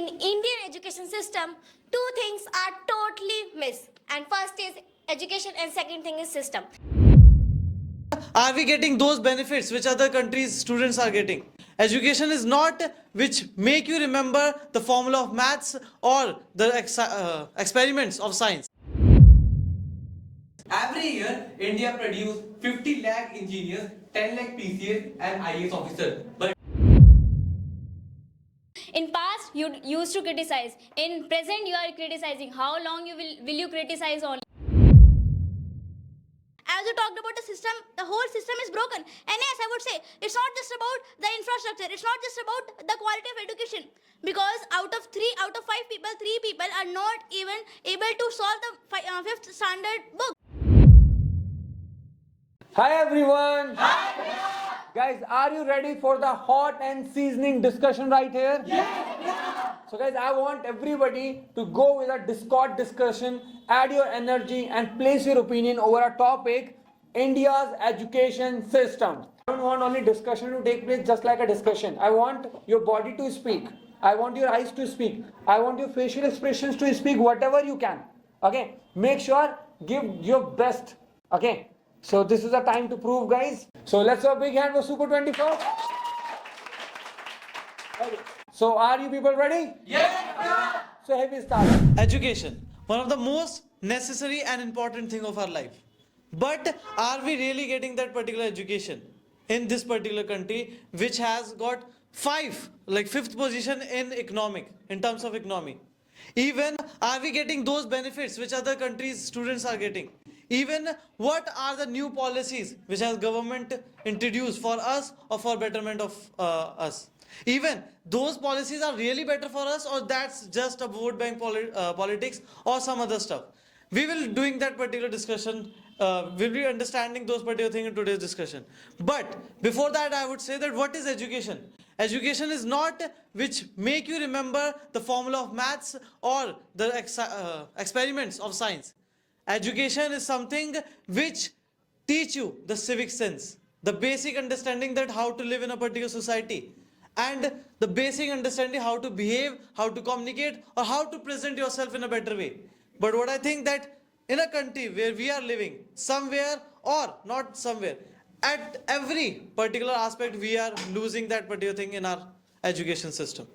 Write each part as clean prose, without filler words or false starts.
In Indian education system, two things are totally missed. And first is education and second thing is system. Are we getting those benefits which other countries students are getting? Education is not which make you remember the formula of maths or the experiments of science. Every year, India produces 50 lakh engineers, 10 lakh PCS and IAS officers. But In past, you used to criticize. In present, you are criticizing. How long will you criticize only? As you talked about the system, the whole system is broken. And yes, I would say it's not just about the infrastructure. It's not just about the quality of education. Because out of 5 people, 3 people are not even able to solve the 5th standard book. Hi everyone! Guys, are you ready for the hot and seasoning discussion right here? So guys, I want everybody to go with a Discord discussion, add your energy and place your opinion over a topic, India's education system. I don't want only discussion to take place just like a discussion. I want your body to speak. I want your eyes to speak. I want your facial expressions to speak whatever you can. Okay? Make sure, give your best. Okay? So this is the time to prove, guys. So let's have a big hand for Super 24. Okay. So are you people ready? yeah. So here we start. Education, one of the most necessary and important thing of our life. But are we really getting that particular education in this particular country which has got fifth position in terms of economy? Even are we getting those benefits which other countries students are getting? Even what are the new policies which has government introduced for us or for betterment of us? Even those policies are really better for us, or that's just a vote bank politics or some other stuff. We will doing that particular discussion. We'll be understanding those particular things in today's discussion. But before that, I would say that what is education? Education is not which make you remember the formula of maths or the experiments of science. Education is something which teach you the civic sense, the basic understanding that how to live in a particular society, and the basic understanding how to behave, how to communicate, or how to present yourself in a better way. But what I think that in a country where we are living, somewhere or not somewhere, at every particular aspect we are losing that particular thing in our education system.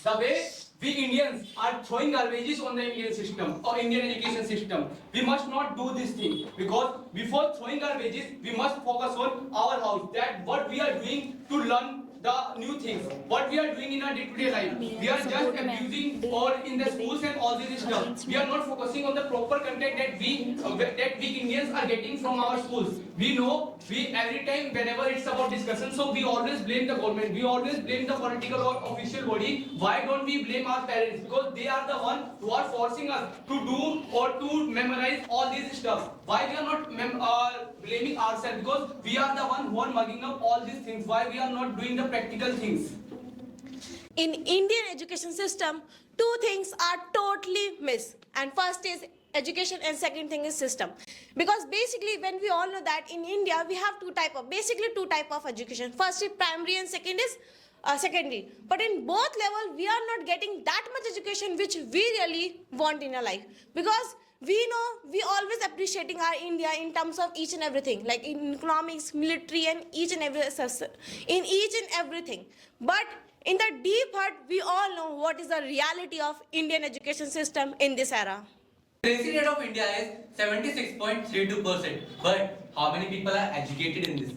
The way we Indians are throwing garbages on the Indian system or Indian education system, we must not do this thing, because before throwing garbages, we must focus on our house, that what we are doing to learn the new things, what we are doing in our day-to-day life. We are just abusing or in the schools and all this stuff. We are not focusing on the proper content that we Indians are getting from our schools. We know, we every time whenever it's about discussion, so we always blame the government, we always blame the political or official body. Why don't we blame our parents? Because they are the one who are forcing us to do or to memorize all this stuff. Why we are not blaming ourselves? Because we are the one who are mugging up all these things. Why we are not doing the practical things? In Indian education system, two things are totally missed. And first is education and second thing is system. Because basically when we all know that in India we have two type of education. First is primary and second is secondary. But in both level we are not getting that much education which we really want in our life. Because we know we always appreciating our India in terms of each and everything, like in economics, military, and each and everything. But in the deep heart, we all know what is the reality of Indian education system in this era. Literacy rate of India is 76.32%. But how many people are educated in this?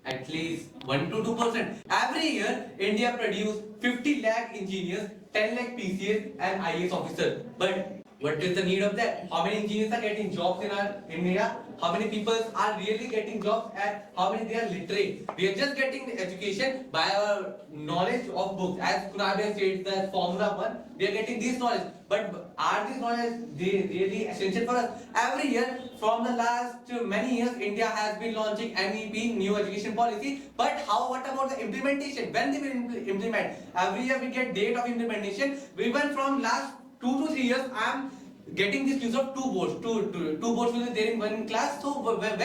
At least 1 to 2%. Every year, India produces 50 lakh engineers, 10 lakh PCS and IAS officers. But what is the need of that? How many engineers are getting jobs in India? How many people are really getting jobs, and how many they are literate? We are just getting the education by our knowledge of books. As Kunal said, the Formula 1, we are getting this knowledge. But are these knowledge really essential for us? Every year, from the last many years, India has been launching NEP, New Education Policy. But what about the implementation? When they will implement? Every year we get date of implementation. We went from last 2 to 3 years, I am getting this news of 2 boards. Two boards will be there in one class. So when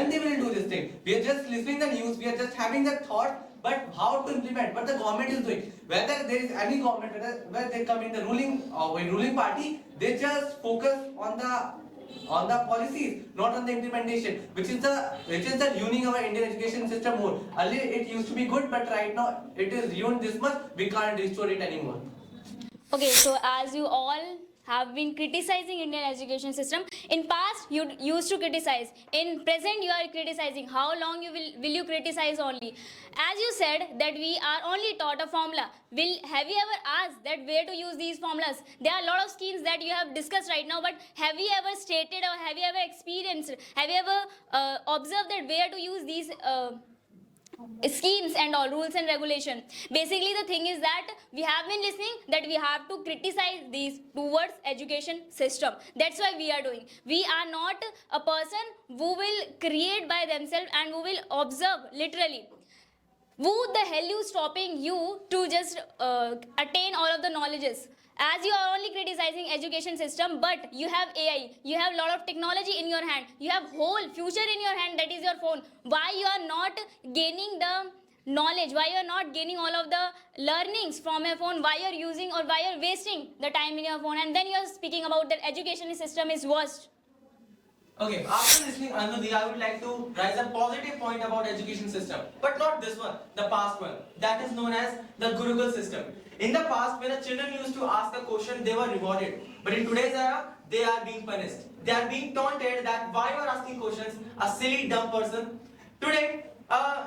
they will do this thing? We are just listening the news. We are just having the thought but how to implement, what the government is doing. Whether there is any government, whether they come in the ruling party, they just focus on the policies, not on the implementation, which is the ruining our Indian education system more. Earlier it used to be good, but right now it is ruined this much, we can't restore it anymore. Okay, so as you all have been criticizing Indian education system, in past you used to criticize, in present you are criticizing. How long will you criticize only? As you said that we are only taught a formula. Have you ever asked that where to use these formulas? There are a lot of schemes that you have discussed right now, but have you ever stated or have you ever experienced, have you ever observed that where to use these schemes and all rules and regulation? Basically the thing is that we have been listening that we have to criticize these towards education system. That's why we are doing. We are not a person who will create by themselves and who will observe literally. Who the hell you stopping you to just attain all of the knowledges? As you are only criticizing education system, but you have AI, you have a lot of technology in your hand, you have whole future in your hand, that is your phone. Why you are not gaining the knowledge? Why you are not gaining all of the learnings from your phone? Why you are using or why you are wasting the time in your phone? And then you are speaking about that education system is worst. Okay, after listening Anudhi, I would like to raise a positive point about education system. But not this one, the past one. That is known as the Gurukul system. In the past, when the children used to ask a question, they were rewarded. But in today's era, they are being punished. They are being taunted that why you are asking questions, a silly, dumb person. Today,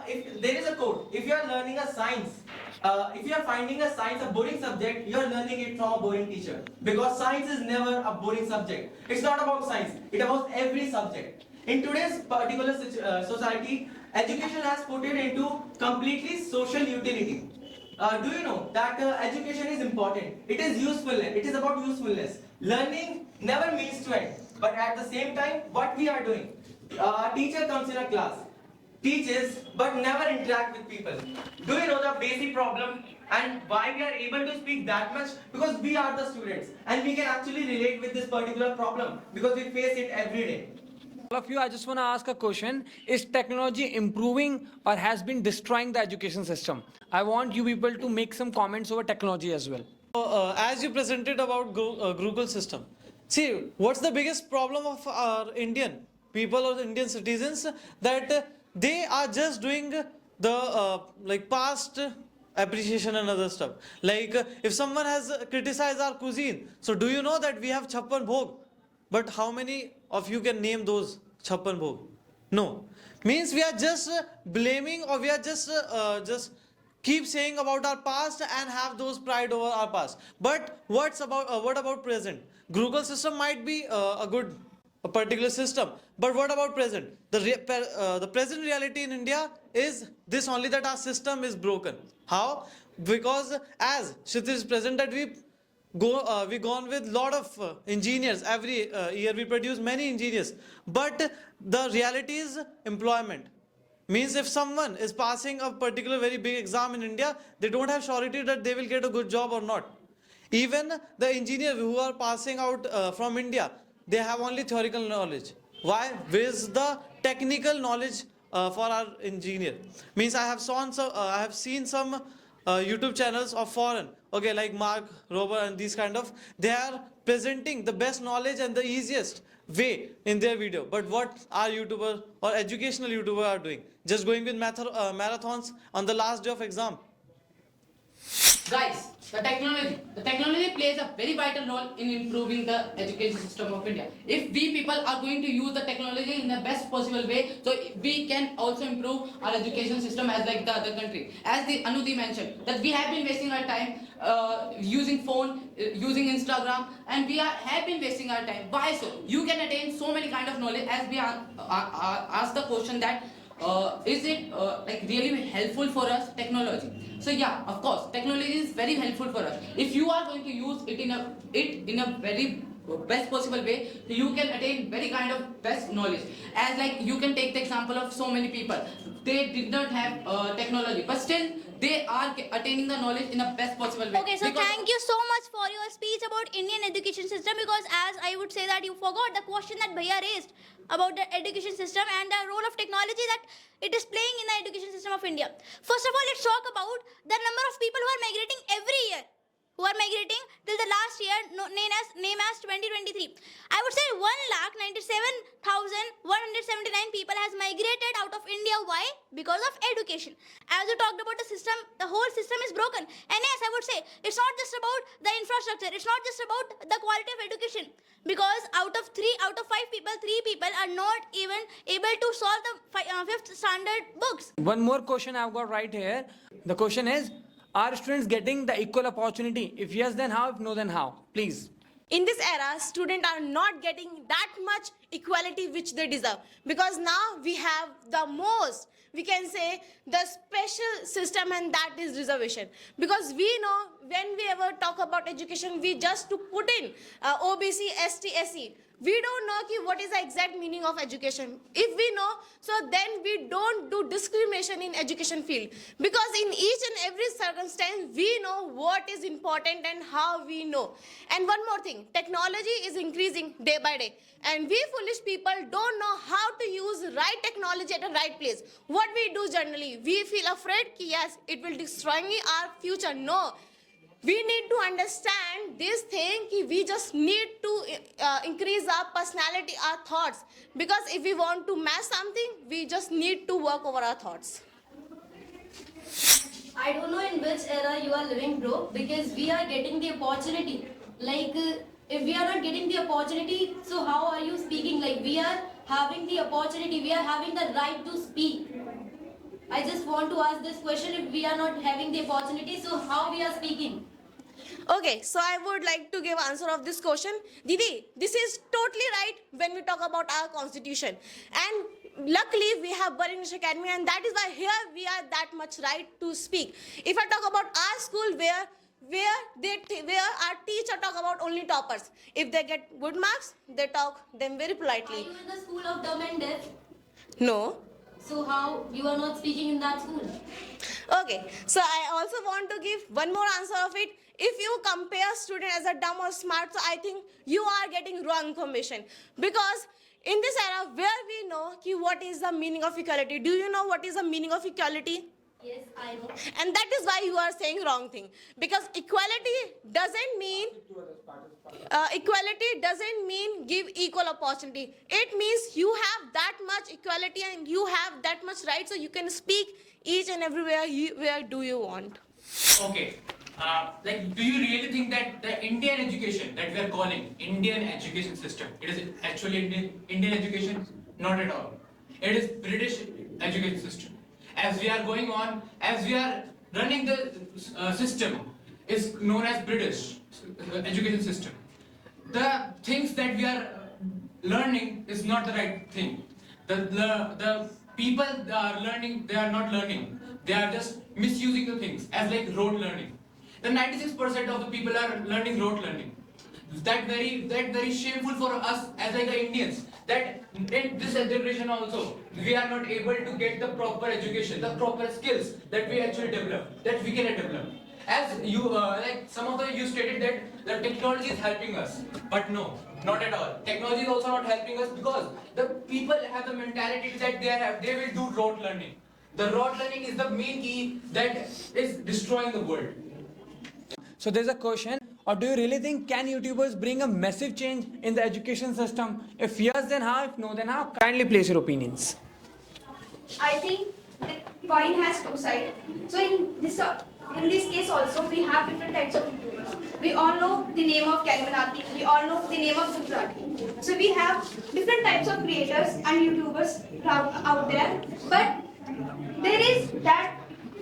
if there is a quote, if you are learning a science, if you are finding a science a boring subject, you are learning it from a boring teacher. Because science is never a boring subject. It's not about science, it's about every subject. In today's particular society, education has put it into completely social utility. Do you know that education is important? It is usefulness. It is about usefulness. Learning never means to end. But at the same time, what we are doing? A teacher comes in a class, teaches, but never interact with people. Do you know the basic problem and why we are able to speak that much? Because we are the students and we can actually relate with this particular problem because we face it every day. All of you, I just want to ask a question. Is technology improving or has been destroying the education system? I want you people to make some comments over technology as well. As you presented about Gurukul system, see, what's the biggest problem of our Indian people or the Indian citizens? That they are just doing the like past appreciation and other stuff. Like if someone has criticized our cuisine, so do you know that we have Chhappan Bhog? But how many of you can name those Chhappan Bhog? No. Means we are just blaming, or we are just keep saying about our past and have those pride over our past. But what about present? Gurukul system might be a particular system, but what about present? The present reality in India is this only, that our system is broken. How? Because as Kshitij presented, we gone with lot of engineers. Every year we produce many engineers, but the reality is employment. Means if someone is passing a particular very big exam in India, they don't have surety that they will get a good job or not. Even the engineers who are passing out from India, they have only theoretical knowledge. Why? Where is the technical knowledge for our engineer? Means I have seen some YouTube channels of foreign, okay, like Mark Rober and these kind of, they are presenting the best knowledge and the easiest way in their video. But what our YouTuber or educational YouTuber are doing? Just going with marathons on the last day of exam. Guys, the technology plays a very vital role in improving the education system of India. If we people are going to use the technology in the best possible way, so we can also improve our education system as like the other country. As the Anudhi mentioned, that we have been wasting our time using phone, using Instagram, and have been wasting our time. Why so? You can attain so many kind of knowledge. As we ask the question that is it like really helpful for us, technology? So yeah, of course, technology is very helpful for us. If you are going to use it in a very best possible way, you can attain very kind of best knowledge. As like you can take the example of so many people, they did not have technology, but still they are attaining the knowledge in the best possible way. Okay, so Because- thank you so much for your speech about Indian education system, because as I would say that you forgot the question that Bhaiya raised about the education system and the role of technology that it is playing in the education system of India. First of all, let's talk about the number of people who are migrating every year, who are migrating till the last year name as 2023. I would say 1,97,179 people has migrated out of India. Why? Because of education. As you talked about the system, the whole system is broken. And yes, I would say it's not just about the infrastructure. It's not just about the quality of education. Because out of 5 people, 3 people are not even able to solve the 5th standard books. One more question I've got right here. The question is, are students getting the equal opportunity? If yes, then how? If no, then how? Please. In this era, students are not getting that much equality which they deserve, because now we have the most, we can say, the special system, and that is reservation. Because we know when we ever talk about education, we just to put in OBC, ST, SC. We don't know what is the exact meaning of education. If we know, so then we don't do discrimination in education field. Because in each and every circumstance, we know what is important and how we know. And one more thing, technology is increasing day by day. And we foolish people don't know how to use right technology at the right place. What we do generally, we feel afraid, yes, it will destroy our future. No. We need to understand this thing, we just need to increase our personality, our thoughts. Because if we want to master something, we just need to work over our thoughts. I don't know in which era you are living, bro, because we are getting the opportunity. Like, if we are not getting the opportunity, so how are you speaking? Like, we are having the opportunity, we are having the right to speak. I just want to ask this question, if we are not having the opportunity, so how we are speaking? Okay, so I would like to give answer of this question. Didi, this is totally right when we talk about our constitution. And luckily we have Bharat Academy, and that is why here we are that much right to speak. If I talk about our school where our teacher talk about only toppers. If they get good marks, they talk them very Are politely. you in the school of dumb and deaf? No. So how you are not speaking in that school? Okay, so I also want to give one more answer of it. If you compare student as a dumb or smart, so I think you are getting wrong information. Because in this era where we know what is the meaning of equality, do you know what is the meaning of equality? Yes, I know. And that is why you are saying wrong thing. Because equality doesn't mean give equal opportunity. It means you have that much equality and you have that much right, so you can speak each and everywhere where do you want. Okay. Like, do you really think that the Indian education that we are calling Indian education system, it is actually Indian education? Not at all. It is British education system. As we are going on, as we are running the system, is known as British education system. The things that we are learning is not the right thing. The people that are learning, they are not learning. They are just misusing the things as like rote learning. The 96% of the people are learning rote learning. That very shameful for us as like the Indians. That in this generation also, we are not able to get the proper education, the proper skills that we actually develop, that we can develop. As you, like some of you stated that the technology is helping us, but no, not at all. Technology is also not helping us because the people have the mentality that they will do rote learning. The rote learning is the main key that is destroying the world. So there's a question, or do you really think can YouTubers bring a massive change in the education system? If yes, then how? If no, then how? Kindly place your opinions. I think the coin has two sides. So in this case also we have different types of YouTubers. We all know the name of Kalimanati, we all know the name of Gujarati. So we have different types of creators and YouTubers out there. But there is that,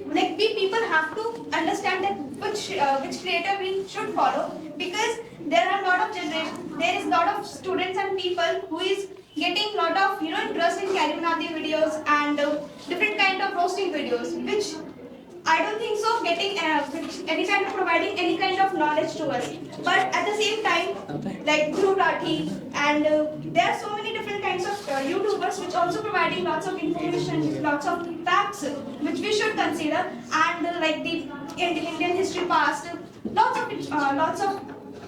like, we people have to understand that which creator we should follow, because there are a lot of there is a lot of students and people who is getting lot of interest in Kalimanati videos and different kind of roasting videos, which I don't think so getting any kind of providing any kind of knowledge to us. But at the same time, like Dhruv Rathi, and there are so many different kinds of YouTubers which also providing lots of information, lots of impacts which we should consider, and like the Indian history past, lots of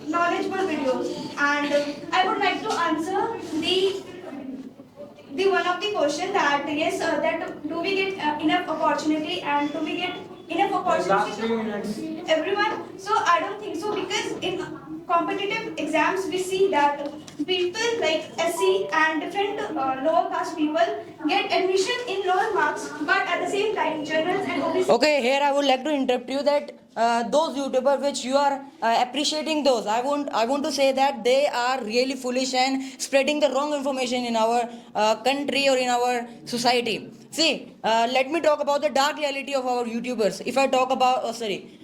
knowledgeable videos. And I would like to answer the one of the question that yes, that do we get enough opportunity, and do we get enough opportunity to everyone? So I don't think so, because in competitive exams we see that people like SC and different lower caste people get admission in lower marks, but at the same time generals and OBC. Okay, here I would like to interrupt you that those YouTubers which you are appreciating those, I want to say that they are really foolish and spreading the wrong information in our country or in our society. See, let me talk about the dark reality of our YouTubers. If I talk about,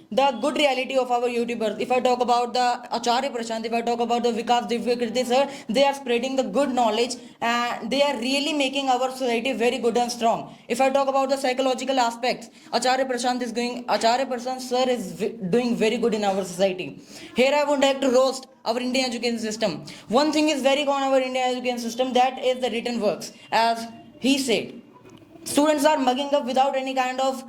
the good reality of our YouTubers, if I talk about the Acharya Prashant, if I talk about the Vikas Divyakriti sir, they are spreading the good knowledge and they are really making our society very good and strong. If I talk about the psychological aspects, Acharya Prashant sir is doing very good in our society. Here I would like to roast our Indian education system. One thing is very common in our Indian education system, that is the written works. As he said, students are mugging up without any kind of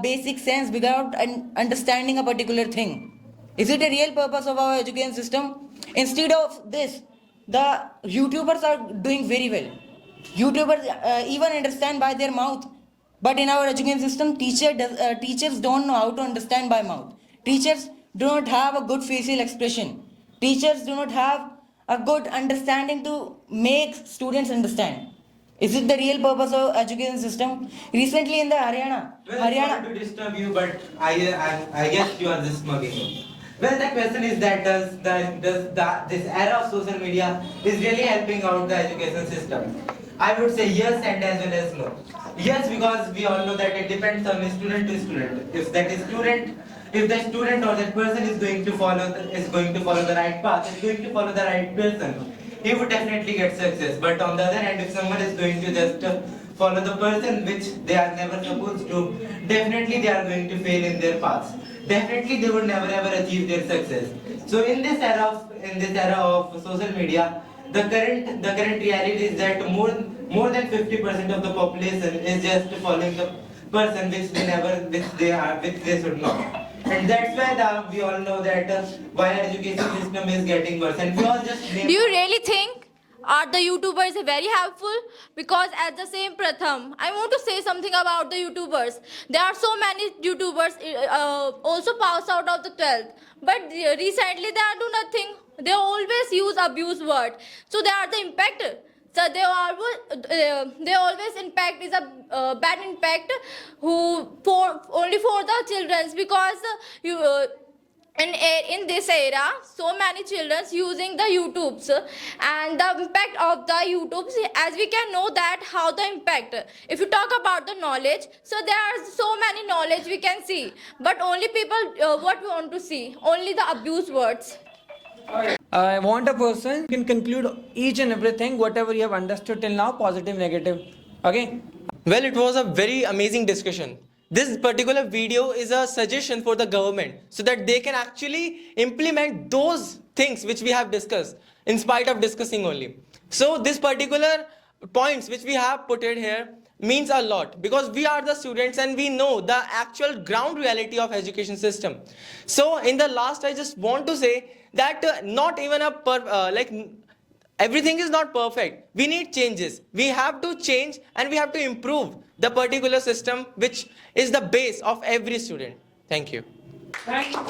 basic sense, without understanding a particular thing. Is it a real purpose of our education system? Instead of this, the YouTubers are doing very well. YouTubers even understand by their mouth. But in our education system, teachers don't know how to understand by mouth. Teachers do not have a good facial expression. Teachers do not have a good understanding to make students understand. Is it the real purpose of education system? Recently in the Haryana. Sorry to disturb you, but I guess you are just mugging me. Well, the question is that this era of social media is really helping out the education system? I would say yes and as well as no. Yes, because we all know that it depends on student to student. If the student or that person is going to follow the right path, is going to follow the right person, he would definitely get success. But on the other hand, if someone is going to just follow the person which they are never supposed to, definitely they are going to fail in their paths. Definitely they would never ever achieve their success. So in this era of social media, the current reality is that more than 50% of the population is just following the person which they should not. And that's why we all know that why our education system is getting worse. And we all just blame. Do you really think are the YouTubers very helpful? Because at the same Pratham, I want to say something about the YouTubers. There are so many YouTubers also pass out of the 12th. But recently they are do nothing. They always use abuse word. So they are the impact. So they always impact is a bad impact only for the children, because in this era so many children using the YouTubes, and the impact of the YouTubes, as we can know that how the impact. If you talk about the knowledge, so there are so many knowledge we can see, but only people what we want to see, only the abuse words. I want a person who can conclude each and everything, whatever you have understood till now, positive, negative. Okay? Well, it was a very amazing discussion. This particular video is a suggestion for the government so that they can actually implement those things which we have discussed in spite of discussing only. So this particular points which we have put it here means a lot, because we are the students and we know the actual ground reality of education system. So in the last, I just want to say that not even everything is not perfect. We need changes. We have to change and we have to improve the particular system which is the base of every student. Thank you. Thank you.